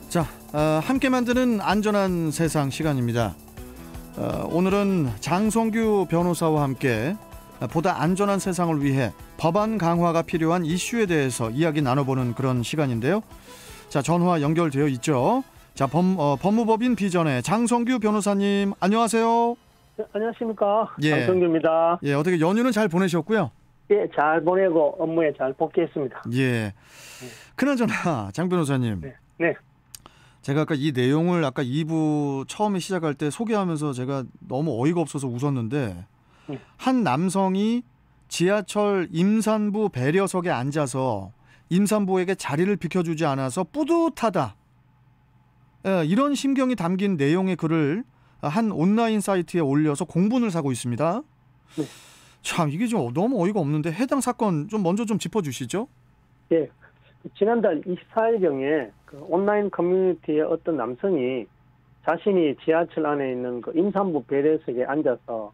자, 함께 만드는 안전한 세상 시간입니다. 오늘은 장성규 변호사와 함께 보다 안전한 세상을 위해 법안 강화가 필요한 이슈에 대해서 이야기 나눠보는 그런 시간인데요. 자, 전화 연결되어 있죠. 자, 법무법인 비전의 장성규 변호사님, 안녕하세요. 네, 안녕하십니까. 예. 장성규입니다. 예, 어떻게 연휴는 잘 보내셨고요? 예, 잘 보내고 업무에 잘 복귀했습니다. 예. 그나저나 장 변호사님. 네. 네. 제가 아까 이 내용을 아까 2부 처음에 시작할 때 소개하면서 제가 너무 어이가 없어서 웃었는데 한 남성이 지하철 임산부 배려석에 앉아서 임산부에게 자리를 비켜주지 않아서 뿌듯하다. 이런 심경이 담긴 내용의 글을 한 온라인 사이트에 올려서 공분을 사고 있습니다. 네. 참 이게 좀 너무 어이가 없는데 해당 사건 좀 먼저 좀 짚어주시죠. 예. 지난달 24일경에 그 온라인 커뮤니티의 어떤 남성이 자신이 지하철 안에 있는 그 임산부 배려석에 앉아서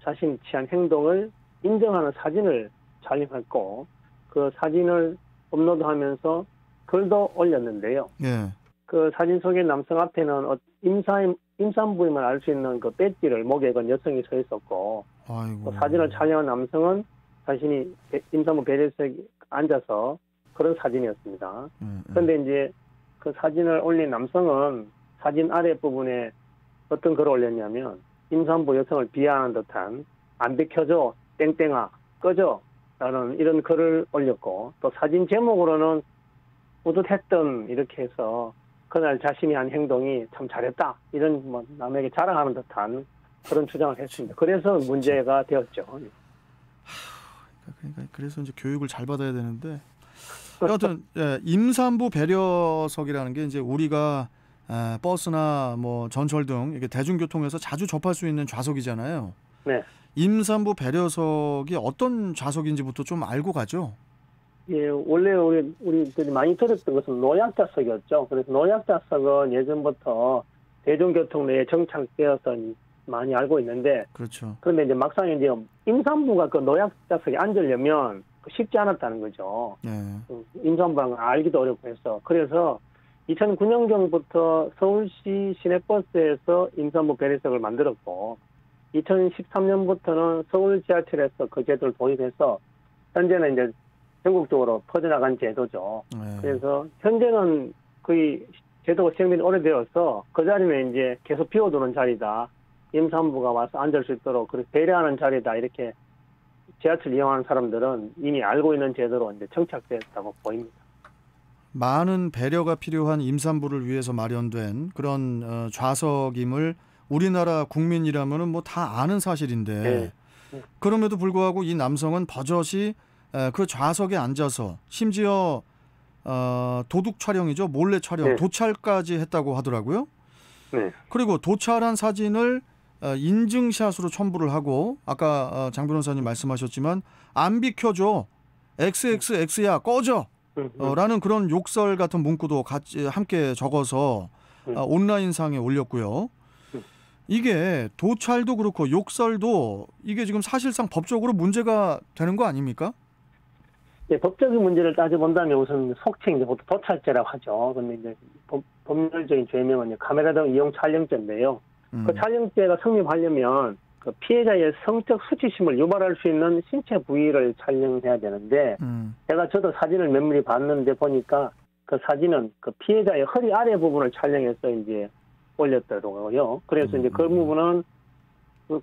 자신이 취한 행동을 인정하는 사진을 촬영했고 그 사진을 업로드하면서 글도 올렸는데요. 예. 그 사진 속의 남성 앞에는 임산부임을 알 수 있는 그 배지를 목에 건 여성이 서 있었고, 아이고. 사진을 촬영한 남성은 자신이 임산부 배려석에 앉아서 그런 사진이었습니다. 그런데 이제 그 사진을 올린 남성은 사진 아래 부분에 어떤 글을 올렸냐면 임산부 여성을 비하하는 듯한 안 비켜줘 땡땡아 꺼져 라는 이런 글을 올렸고, 또 사진 제목으로는 뿌듯했던 이렇게 해서 그날 자신이 한 행동이 참 잘했다 이런 뭐 남에게 자랑하는 듯한 그런 주장을 했습니다. 그래서 문제가 되었죠. 그러니까 그래서 이제 교육을 잘 받아야 되는데 여하튼 임산부 배려석이라는 게 이제 우리가 버스나 뭐 전철 등 이게 대중교통에서 자주 접할 수 있는 좌석이잖아요. 네. 임산부 배려석이 어떤 좌석인지부터 좀 알고 가죠. 예, 원래 우리들이 많이 들었던 것은 노약자석이었죠. 그래서 노약자석은 예전부터 대중교통 내에 정착되어서 많이 알고 있는데, 그렇죠. 그런데 이제 막상 이제 임산부가 그 노약자석에 앉으려면 쉽지 않았다는 거죠. 네. 임산부랑 알기도 어렵고 해서. 그래서 2009년경부터 서울시 시내버스에서 임산부 배려석을 만들었고, 2013년부터는 서울 지하철에서 그 제도를 도입해서 현재는 이제 전국적으로 퍼져나간 제도죠. 네. 그래서 현재는 거의 제도가 시행된 지 오래되어서 그 자리는 이제 계속 비워두는 자리다. 임산부가 와서 앉을 수 있도록 그렇게 배려하는 자리다. 이렇게 지하철 이용하는 사람들은 이미 알고 있는 제도로 이제 정착됐다고 보입니다. 많은 배려가 필요한 임산부를 위해서 마련된 그런 좌석임을 우리나라 국민이라면은 뭐 다 아는 사실인데, 네. 그럼에도 불구하고 이 남성은 버젓이 그 좌석에 앉아서 심지어 도둑 촬영이죠. 몰래 촬영, 네. 도찰까지 했다고 하더라고요. 네. 그리고 도찰한 사진을 인증샷으로 첨부를 하고 아까 장 변호사님 말씀하셨지만 안 비켜줘. XXX야 꺼져. 라는 그런 욕설 같은 문구도 같이 함께 적어서 온라인상에 올렸고요. 이게 도찰도 그렇고 욕설도 이게 지금 사실상 법적으로 문제가 되는 거 아닙니까? 네, 법적인 문제를 따져본다면 우선 속칭 보통 도찰죄라고 하죠. 그런데 이제 법률적인 죄명은 카메라 등 이용 촬영죄인데요. 그 촬영죄가 성립하려면 그 피해자의 성적 수치심을 유발할 수 있는 신체 부위를 촬영해야 되는데, 저도 사진을 면밀히 봤는데 보니까 그 사진은 그 피해자의 허리 아래 부분을 촬영해서 이제 올렸더라고요. 그래서 이제 그 부분은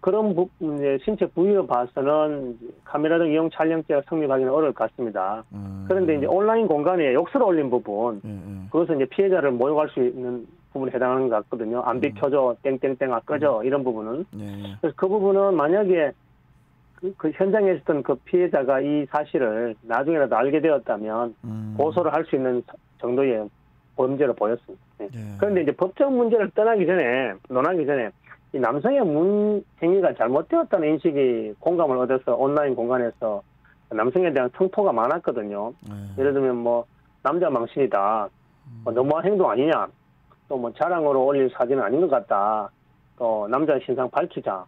그런 부분, 이제 신체 부위로 봐서는 카메라 등 이용 촬영죄가 성립하기는 어려울 것 같습니다. 그런데 이제 온라인 공간에 욕설을 올린 부분, 그것은 이제 피해자를 모욕할 수 있는 부분에 해당하는 것 같거든요. 안 비켜줘, 땡땡땡아 꺼져, 이런 부분은. 그래서 그 부분은 만약에 그 현장에 있었던 그 피해자가 이 사실을 나중에라도 알게 되었다면 고소를 할 수 있는 정도의 범죄로 보였습니다. 네. 그런데 이제 법적 문제를 논하기 전에 이 남성의 행위가 잘못되었다는 인식이 공감을 얻어서 온라인 공간에서 남성에 대한 성토가 많았거든요. 예를 들면 뭐 남자 망신이다, 뭐 너무한 행동 아니냐, 또 뭐 자랑으로 올릴 사진은 아닌 것 같다, 또 남자 신상 밝히자,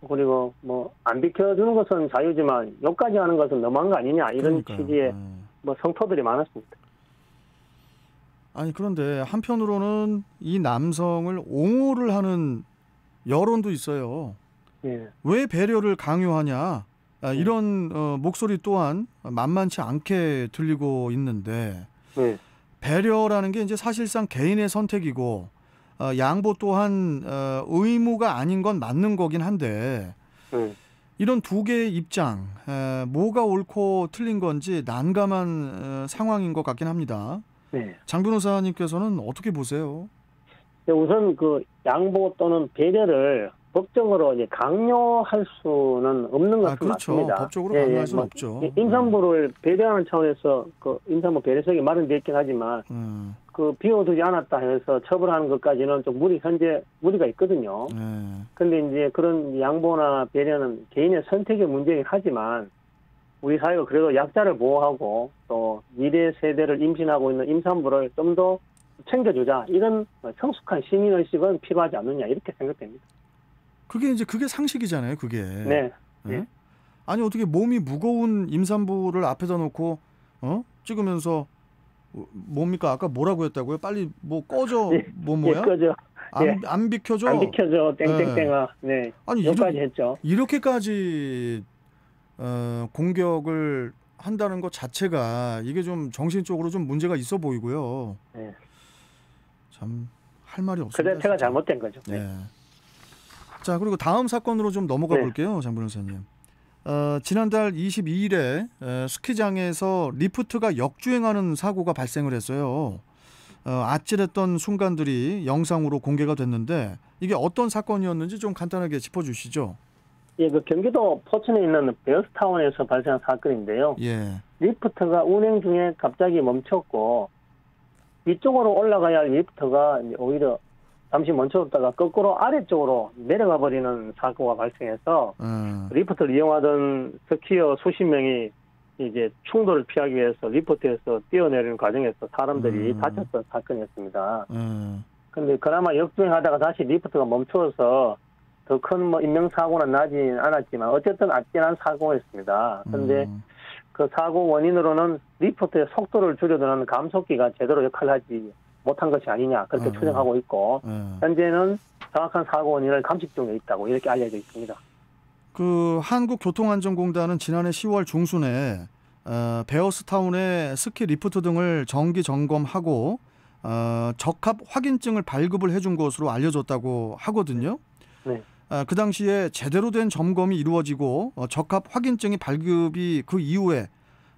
그리고 뭐 안 비켜주는 것은 자유지만 욕까지 하는 것은 너무한 거 아니냐, 이런 취지의 뭐 성토들이 많았습니다. 아니 그런데 한편으로는 이 남성을 옹호를 하는 여론도 있어요. 예. 왜 배려를 강요하냐 이런 목소리 또한 만만치 않게 들리고 있는데 예. 배려라는 게 이제 사실상 개인의 선택이고 양보 또한 의무가 아닌 건 맞는 거긴 한데 이런 두 개의 입장 뭐가 옳고 틀린 건지 난감한 상황인 것 같긴 합니다. 네. 장 변호사님께서는 어떻게 보세요? 우선 그 양보 또는 배려를 법적으로 이제 강요할 수는 없는 것은 그렇죠. 맞습니다. 법적으로 강요할 수는 없죠. 임산부를 배려하는 차원에서 그 임산부 배려석이 마련되어 있긴 하지만 그 비워두지 않았다 해서 처벌하는 것까지는 좀 현재 무리가 있거든요. 그런데 이제 그런 양보나 배려는 개인의 선택의 문제이긴 하지만 우리 사회가 그래도 약자를 보호하고 또 미래 세대를 임신하고 있는 임산부를 좀 더 챙겨주자 이런 성숙한 시민의식은 필요하지 않느냐 이렇게 생각됩니다. 그게 상식이잖아요. 그게. 네. 네. 아니 어떻게 몸이 무거운 임산부를 앞에다 놓고 찍으면서 뭡니까 아까 뭐라고 했다고요? 빨리 뭐 꺼져 뭐야? 꺼져. 안 비켜줘. 안 비켜줘 땡땡땡아. 네. 아니 여기까지 했죠. 이렇게까지 공격을 한다는 것 자체가 이게 좀 정신적으로 좀 문제가 있어 보이고요. 네. 참 할 말이 없습니다. 그 자체가 잘못된 거죠. 네. 자 그리고 다음 사건으로 좀 넘어가 볼게요, 장 변호사님. 지난달 22일에 스키장에서 리프트가 역주행하는 사고가 발생을 했어요. 아찔했던 순간들이 영상으로 공개가 됐는데 이게 어떤 사건이었는지 좀 간단하게 짚어주시죠. 예, 그 경기도 포천에 있는 베어스타운에서 발생한 사건인데요. 예. 리프트가 운행 중에 갑자기 멈췄고 위쪽으로 올라가야 할 리프트가 오히려 잠시 멈춰뒀다가 거꾸로 아래쪽으로 내려가 버리는 사고가 발생해서 리프트를 이용하던 스키어 수십 명이 이제 충돌을 피하기 위해서 리프트에서 뛰어내리는 과정에서 사람들이 다쳤던 사건이었습니다. 그런데 그나마 역주행하다가 다시 리프트가 멈춰서 더 큰 인명사고는 나진 않았지만 어쨌든 아찔한 사고였습니다. 그런데 그 사고 원인으로는 리프트의 속도를 줄여두는 감속기가 제대로 역할을 하지 못한 것이 아니냐 그렇게 추정하고 있고 현재는 정확한 사고 원인을 감식 중에 있다고 이렇게 알려져 있습니다. 그 한국교통안전공단은 지난해 10월 중순에 베어스타운의 스키 리프트 등을 정기 점검하고 적합 확인증을 발급을 해준 것으로 알려졌다고 하거든요. 네. 그 당시에 제대로 된 점검이 이루어지고 적합 확인증이 발급이 그 이후에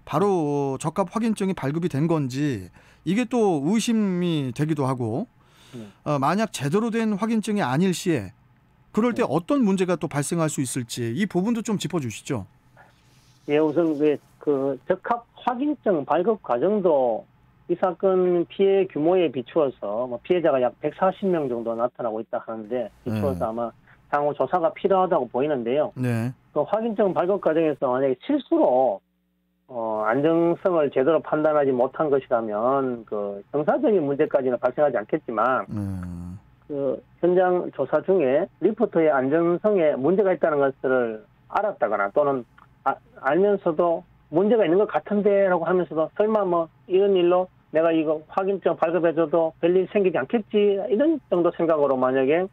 바로 적합 확인증이 발급이 된 건지 이게 또 의심이 되기도 하고 만약 제대로 된 확인증이 아닐 시에 그럴 때 어떤 문제가 또 발생할 수 있을지 이 부분도 좀 짚어주시죠. 예, 우선 그 적합 확인증 발급 과정도 이 사건 피해 규모에 비추어서 피해자가 약 140명 정도 나타나고 있다 하는데 비추어서 아마 향후 조사가 필요하다고 보이는데요. 네. 그 확인증 발급 과정에서 만약에 실수로 안정성을 제대로 판단하지 못한 것이라면 그 형사적인 문제까지는 발생하지 않겠지만 그 현장 조사 중에 리프트의 안정성에 문제가 있다는 것을 알았다거나 또는 알면서도 문제가 있는 것 같은데라고 하면서도 설마 이런 일로 내가 이거 확인증 발급해줘도 별일 생기지 않겠지 이런 정도 생각으로 만약에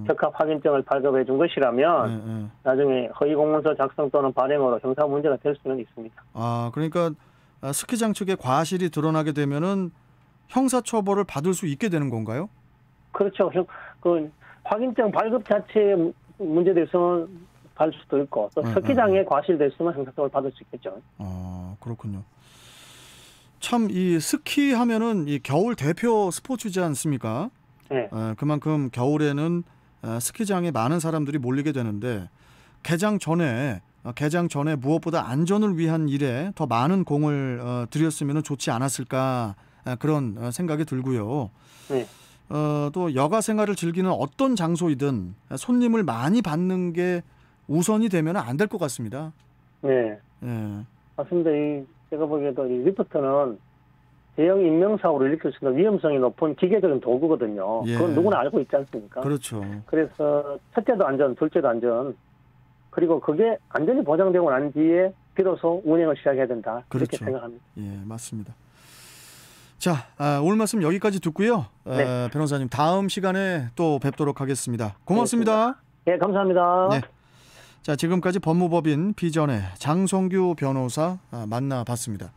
적합 확인증을 발급해 준 것이라면 나중에 허위 공문서 작성 또는 발행으로 형사 문제가 될 수는 있습니다. 그러니까 스키장 측의 과실이 드러나게 되면은 형사 처벌을 받을 수 있게 되는 건가요? 그렇죠. 그 확인증 발급 자체의 문제도 있으면 받을 수도 있고 또 스키장에 과실도 있으면 형사처벌 받을 수 있겠죠. 그렇군요. 참 이 스키 하면은 이 겨울 대표 스포츠지 않습니까? 네. 그만큼 겨울에는 스키장에 많은 사람들이 몰리게 되는데 개장 전에 무엇보다 안전을 위한 일에 더 많은 공을 들였으면 좋지 않았을까 그런 생각이 들고요. 네. 또 여가 생활을 즐기는 어떤 장소이든 손님을 많이 받는 게 우선이 되면 안 될 것 같습니다. 네. 맞습니다. 제가 보기에도 이 리프트는 대형 인명사고를 일으킬 수 있는 위험성이 높은 기계적인 도구거든요. 그건 누구나 알고 있지 않습니까? 그렇죠. 그래서 첫째도 안전, 둘째도 안전, 그리고 그게 안전이 보장되고 난 뒤에 비로소 운행을 시작해야 된다. 그렇죠. 그렇게 생각합니다. 예, 맞습니다. 자, 오늘 말씀 여기까지 듣고요. 네. 변호사님 다음 시간에 또 뵙도록 하겠습니다. 고맙습니다. 네, 감사합니다. 네. 자, 지금까지 법무법인 비전의 장성규 변호사 만나봤습니다.